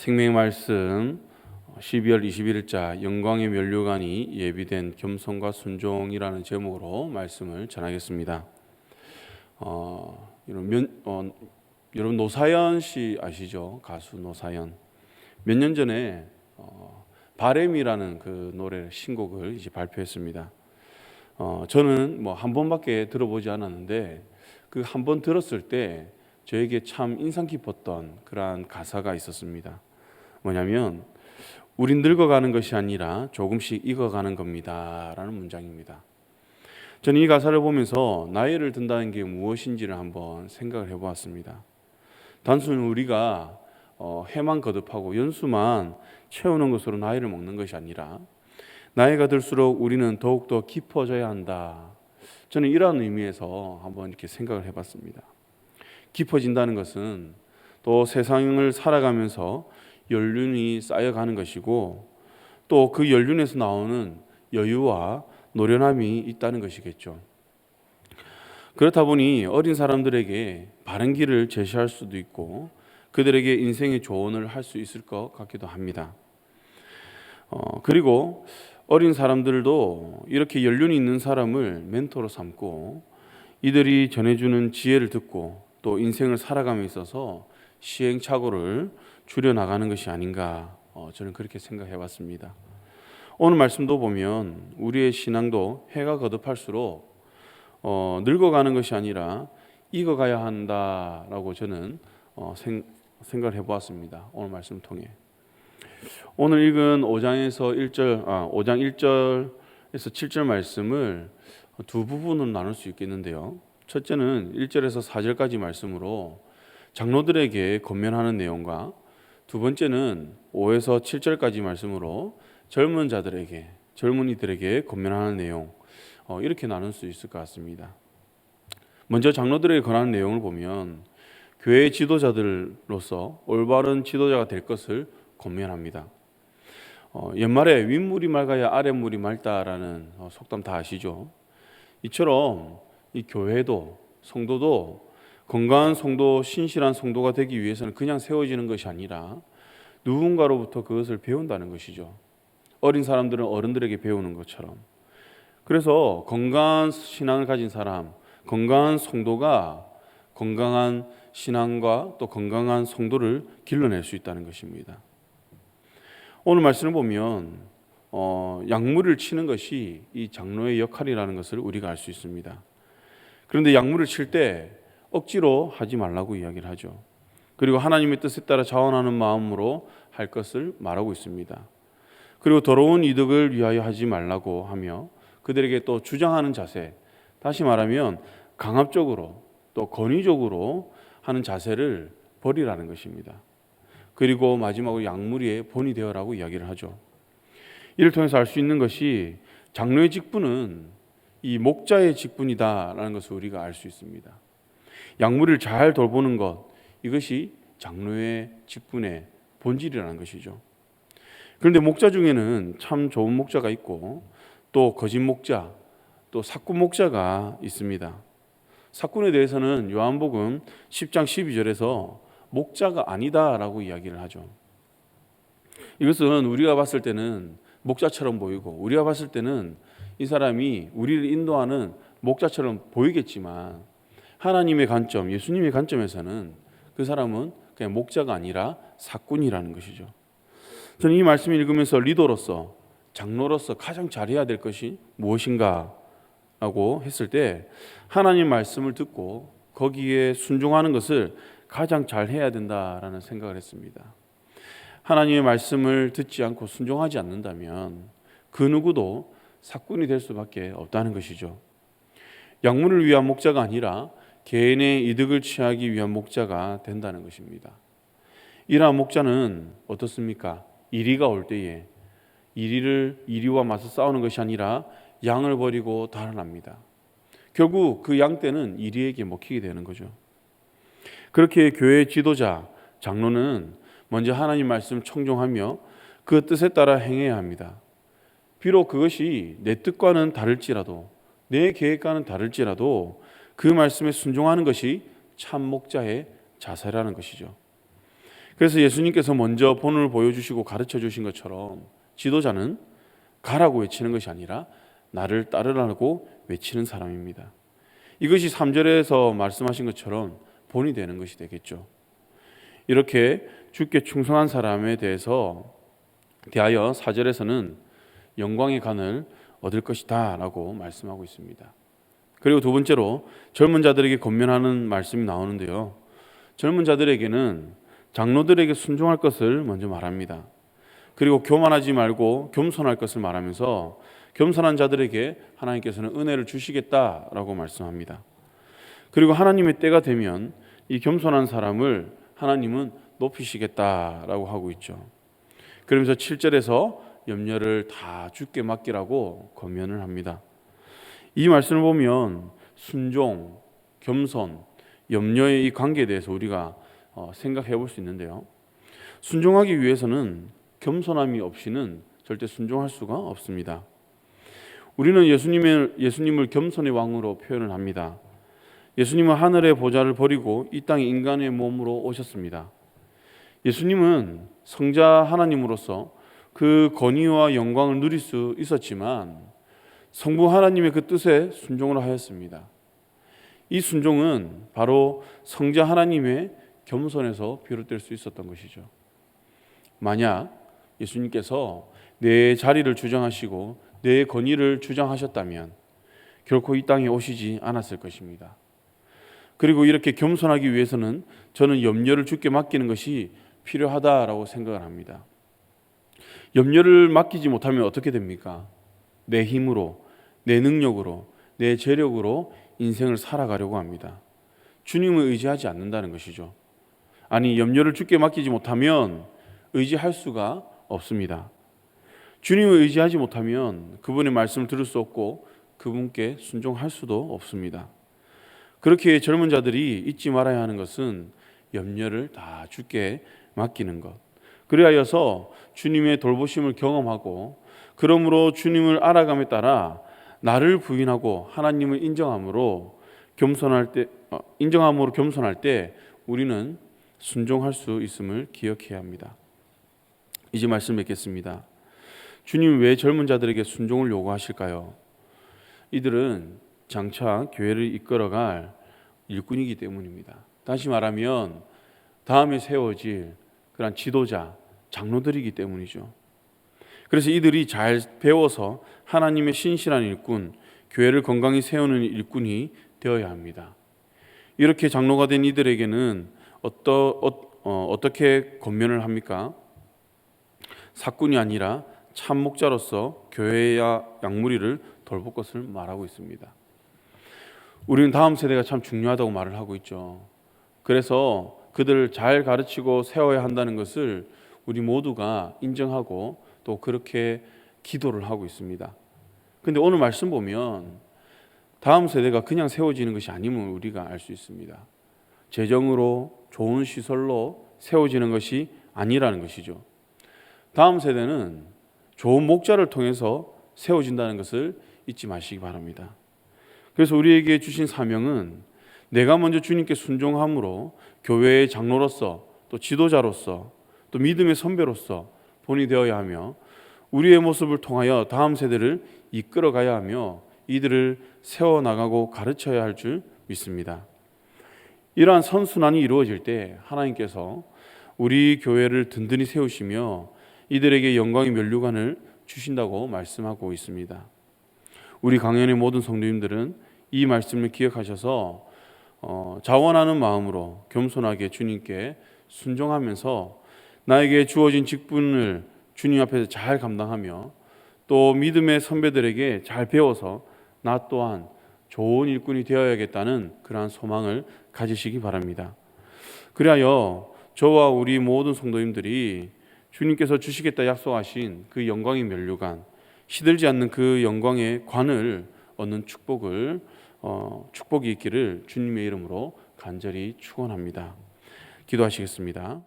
생명의 말씀 12월 21일자 영광의 면류관이 예비된 겸손과 순종이라는 제목으로 말씀을 전하겠습니다. 여러분 노사연 씨 아시죠? 가수 노사연. 몇 년 전에 바램이라는 그 노래 신곡을 이제 발표했습니다. 저는 뭐 한 번밖에 들어보지 않았는데 그 한 번 들었을 때 저에게 참 인상 깊었던 그러한 가사가 있었습니다. 뭐냐면 우린 늙어가는 것이 아니라 조금씩 익어가는 겁니다 라는 문장입니다. 저는 이 가사를 보면서 나이를 든다는 게 무엇인지를 한번 생각을 해보았습니다. 단순히 우리가 해만 거듭하고 연수만 채우는 것으로 나이를 먹는 것이 아니라 나이가 들수록 우리는 더욱더 깊어져야 한다. 저는 이러한 의미에서 한번 이렇게 생각을 해봤습니다. 깊어진다는 것은 또 세상을 살아가면서 연륜이 쌓여가는 것이고 또 그 연륜에서 나오는 여유와 노련함이 있다는 것이겠죠. 그렇다 보니 어린 사람들에게 바른 길을 제시할 수도 있고 그들에게 인생의 조언을 할 수 있을 것 같기도 합니다. 그리고 어린 사람들도 이렇게 연륜이 있는 사람을 멘토로 삼고 이들이 전해주는 지혜를 듣고 또 인생을 살아감에 있어서 시행착오를 줄여나가는 것이 아닌가 저는 그렇게 생각해 봤습니다. 오늘 말씀도 보면 우리의 신앙도 해가 거듭할수록 늙어가는 것이 아니라 익어가야 한다라고 저는 생각을 해보았습니다. 오늘 말씀을 통해 오늘 읽은 5장 1절에서 7절 말씀을 두 부분으로 나눌 수 있겠는데요. 첫째는 1절에서 4절까지 말씀으로 장로들에게 권면하는 내용과 두 번째는 5에서 7절까지 말씀으로 젊은이들에게 권면하는 내용 이렇게 나눌 수 있을 것 같습니다. 먼저 장로들에게 권하는 내용을 보면 교회 지도자들로서 올바른 지도자가 될 것을 권면합니다. 옛말에 윗물이 맑아야 아랫물이 맑다라는 속담 다 아시죠? 이처럼 이 교회도 성도도 건강한 성도, 신실한 성도가 되기 위해서는 그냥 세워지는 것이 아니라 누군가로부터 그것을 배운다는 것이죠. 어린 사람들은 어른들에게 배우는 것처럼. 그래서 건강한 신앙을 가진 사람, 건강한 성도가 건강한 신앙과 또 건강한 성도를 길러낼 수 있다는 것입니다. 오늘 말씀을 보면 약물을 치는 것이 이 장로의 역할이라는 것을 우리가 알 수 있습니다. 그런데 약물을 칠 때 억지로 하지 말라고 이야기를 하죠. 그리고 하나님의 뜻에 따라 자원하는 마음으로 할 것을 말하고 있습니다. 그리고 더러운 이득을 위하여 하지 말라고 하며 그들에게 또 주장하는 자세, 다시 말하면 강압적으로 또 권위적으로 하는 자세를 버리라는 것입니다. 그리고 마지막으로 약물의 본이 되어라고 이야기를 하죠. 이를 통해서 알 수 있는 것이 장로의 직분은 이 목자의 직분이다라는 것을 우리가 알 수 있습니다. 약물을 잘 돌보는 것, 이것이 장로의 직분의 본질이라는 것이죠. 그런데 목자 중에는 참 좋은 목자가 있고 또 거짓 목자, 또 사꾼 목자가 있습니다. 사꾼에 대해서는 요한복음 10장 12절에서 목자가 아니다라고 이야기를 하죠. 이것은 우리가 봤을 때는 목자처럼 보이고 우리가 봤을 때는 이 사람이 우리를 인도하는 목자처럼 보이겠지만 하나님의 관점, 예수님의 관점에서는 그 사람은 그냥 목자가 아니라 사꾼이라는 것이죠. 저는 이 말씀을 읽으면서 리더로서, 장로로서 가장 잘해야 될 것이 무엇인가 라고 했을 때 하나님 말씀을 듣고 거기에 순종하는 것을 가장 잘해야 된다라는 생각을 했습니다. 하나님의 말씀을 듣지 않고 순종하지 않는다면 그 누구도 사꾼이 될 수밖에 없다는 것이죠. 약물을 위한 목자가 아니라 개인의 이득을 취하기 위한 목자가 된다는 것입니다. 이러한 목자는 어떻습니까? 이리가 올 때에 이리와 맞서 싸우는 것이 아니라 양을 버리고 달아납니다. 결국 그 양떼는 이리에게 먹히게 되는 거죠. 그렇게 교회의 지도자, 장로는 먼저 하나님 말씀을 청종하며 그 뜻에 따라 행해야 합니다. 비록 그것이 내 뜻과는 다를지라도 내 계획과는 다를지라도 그 말씀에 순종하는 것이 참 목자의 자세라는 것이죠. 그래서 예수님께서 먼저 본을 보여주시고 가르쳐 주신 것처럼 지도자는 가라고 외치는 것이 아니라 나를 따르라고 외치는 사람입니다. 이것이 3절에서 말씀하신 것처럼 본이 되는 것이 되겠죠. 이렇게 주께 충성한 사람에 대하여 4절에서는 영광의 간을 얻을 것이다 라고 말씀하고 있습니다. 그리고 두 번째로 젊은 자들에게 권면하는 말씀이 나오는데요, 젊은 자들에게는 장로들에게 순종할 것을 먼저 말합니다. 그리고 교만하지 말고 겸손할 것을 말하면서 겸손한 자들에게 하나님께서는 은혜를 주시겠다라고 말씀합니다. 그리고 하나님의 때가 되면 이 겸손한 사람을 하나님은 높이시겠다라고 하고 있죠. 그러면서 7절에서 염려를 다 주께 맡기라고 권면을 합니다. 이 말씀을 보면 순종, 겸손, 염려의 이 관계에 대해서 우리가 생각해 볼 수 있는데요, 순종하기 위해서는 겸손함이 없이는 절대 순종할 수가 없습니다. 우리는 예수님을 겸손의 왕으로 표현을 합니다. 예수님은 하늘의 보좌를 버리고 이 땅에 인간의 몸으로 오셨습니다. 예수님은 성자 하나님으로서 그 권위와 영광을 누릴 수 있었지만 성부 하나님의 그 뜻에 순종을 하였습니다. 이 순종은 바로 성자 하나님의 겸손에서 비롯될 수 있었던 것이죠. 만약 예수님께서 내 자리를 주장하시고 내 권위를 주장하셨다면 결코 이 땅에 오시지 않았을 것입니다. 그리고 이렇게 겸손하기 위해서는 저는 염려를 주께 맡기는 것이 필요하다라고 생각을 합니다. 염려를 맡기지 못하면 어떻게 됩니까? 내 힘으로, 내 능력으로, 내 재력으로 인생을 살아가려고 합니다. 주님을 의지하지 않는다는 것이죠. 아니, 염려를 주께 맡기지 못하면 의지할 수가 없습니다. 주님을 의지하지 못하면 그분의 말씀을 들을 수 없고 그분께 순종할 수도 없습니다. 그렇게 젊은 자들이 잊지 말아야 하는 것은 염려를 다 주께 맡기는 것. 그리하여서 주님의 돌보심을 경험하고 그러므로 주님을 알아감에 따라 나를 부인하고 하나님을 인정함으로 겸손할 때 우리는 순종할 수 있음을 기억해야 합니다. 이제 말씀 맺겠습니다. 주님 왜 젊은 자들에게 순종을 요구하실까요? 이들은 장차 교회를 이끌어갈 일꾼이기 때문입니다. 다시 말하면 다음에 세워질 그런 지도자, 장로들이기 때문이죠. 그래서 이들이 잘 배워서 하나님의 신실한 일꾼, 교회를 건강히 세우는 일꾼이 되어야 합니다. 이렇게 장로가 된 이들에게는 어떻게 권면을 합니까? 사꾼이 아니라 참 목자로서 교회와 양무리를 돌볼 것을 말하고 있습니다. 우리는 다음 세대가 참 중요하다고 말을 하고 있죠. 그래서 그들을 잘 가르치고 세워야 한다는 것을 우리 모두가 인정하고 또 그렇게 기도를 하고 있습니다. 그런데 오늘 말씀 보면 다음 세대가 그냥 세워지는 것이 아님을 우리가 알 수 있습니다. 재정으로 좋은 시설로 세워지는 것이 아니라는 것이죠. 다음 세대는 좋은 목자를 통해서 세워진다는 것을 잊지 마시기 바랍니다. 그래서 우리에게 주신 사명은 내가 먼저 주님께 순종함으로 교회의 장로로서 또 지도자로서 또 믿음의 선배로서 본이 되어야 하며 우리의 모습을 통하여 다음 세대를 이끌어가야 하며 이들을 세워나가고 가르쳐야 할 줄 믿습니다. 이러한 선순환이 이루어질 때 하나님께서 우리 교회를 든든히 세우시며 이들에게 영광의 면류관을 주신다고 말씀하고 있습니다. 우리 강연의 모든 성도님들은 이 말씀을 기억하셔서 자원하는 마음으로 겸손하게 주님께 순종하면서 나에게 주어진 직분을 주님 앞에서 잘 감당하며 또 믿음의 선배들에게 잘 배워서 나 또한 좋은 일꾼이 되어야겠다는 그러한 소망을 가지시기 바랍니다. 그리하여 저와 우리 모든 성도님들이 주님께서 주시겠다 약속하신 그 영광의 면류관, 시들지 않는 그 영광의 관을 얻는 축복이 있기를 주님의 이름으로 간절히 축원합니다. 기도하시겠습니다.